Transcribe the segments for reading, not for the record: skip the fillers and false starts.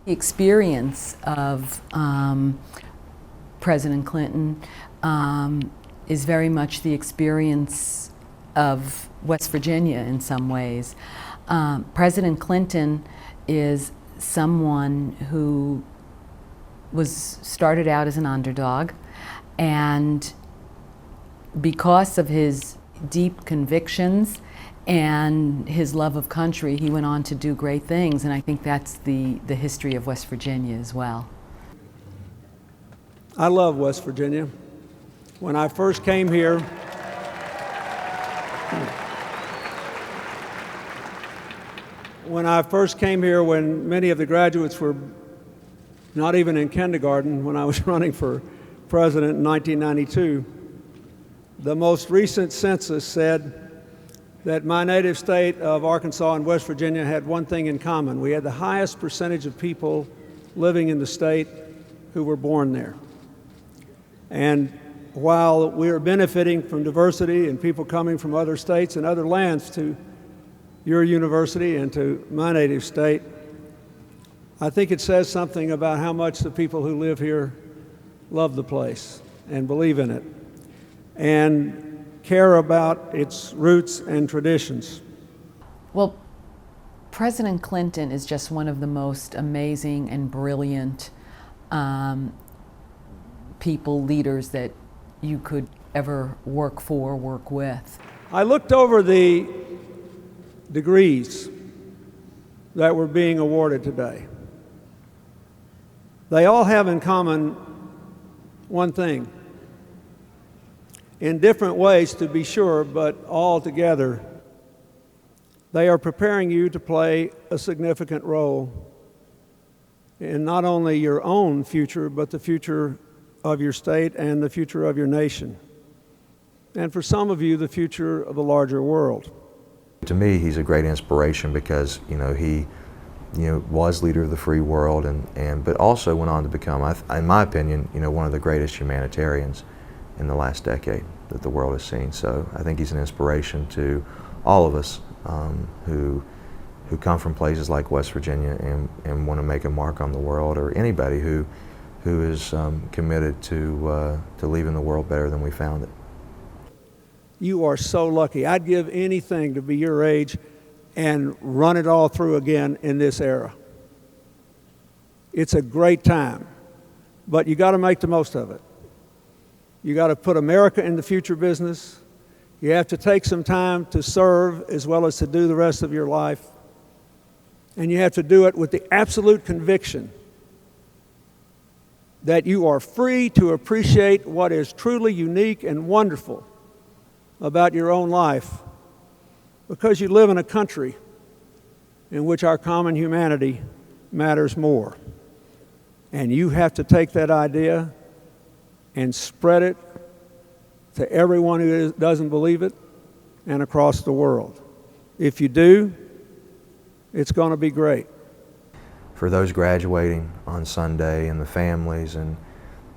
The experience of President Clinton is very much the experience of West Virginia in some ways. President Clinton is someone who started out as an underdog, and because of his deep convictions and his love of country, he went on to do great things, and I think that's the history of West Virginia as well. I love West Virginia. When I first came here, when many of the graduates were not even in kindergarten, when I was running for president in 1992, the most recent census said that my native state of Arkansas and West Virginia had one thing in common. We had the highest percentage of people living in the state who were born there. And while we are benefiting from diversity and people coming from other states and other lands to your university and to my native state, I think it says something about how much the people who live here love the place and believe in it and care about its roots and traditions. Well, President Clinton is just one of the most amazing and brilliant leaders that you could ever work for, work with. I looked over the degrees that were being awarded today. They all have in common one thing. In different ways, to be sure, but all together, they are preparing you to play a significant role in not only your own future, but the future of your state and the future of your nation. And for some of you, the future of the larger world. To me, he's a great inspiration because, he was leader of the free world but also went on to become, in my opinion, one of the greatest humanitarians in the last decade that the world has seen. So I think he's an inspiration to all of us who come from places like West Virginia and want to make a mark on the world, or anybody who is committed to leaving the world better than we found it. You are so lucky. I'd give anything to be your age and run it all through again in this era. It's a great time, but you got to make the most of it. You got to put America in the future business. You have to take some time to serve as well as to do the rest of your life. And you have to do it with the absolute conviction that you are free to appreciate what is truly unique and wonderful about your own life, because you live in a country in which our common humanity matters more. And you have to take that idea and spread it to everyone who doesn't believe it and across the world. If you do, it's going to be great. For those graduating on Sunday and the families and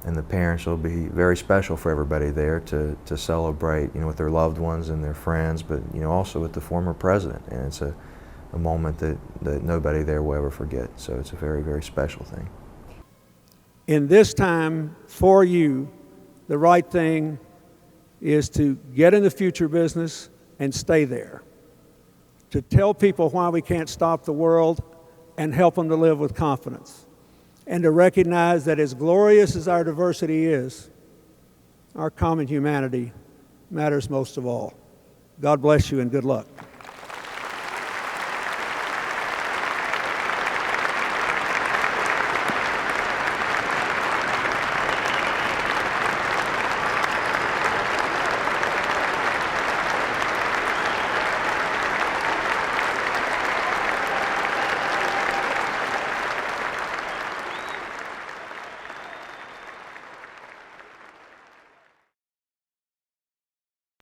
the parents, it'll be very special for everybody there to celebrate, with their loved ones and their friends, but also with the former president. And it's a moment that nobody there will ever forget. So it's a very, very special thing. In this time, for you, the right thing is to get in the future business and stay there. To tell people why we can't stop the world and help them to live with confidence. And to recognize that as glorious as our diversity is, our common humanity matters most of all. God bless you and good luck.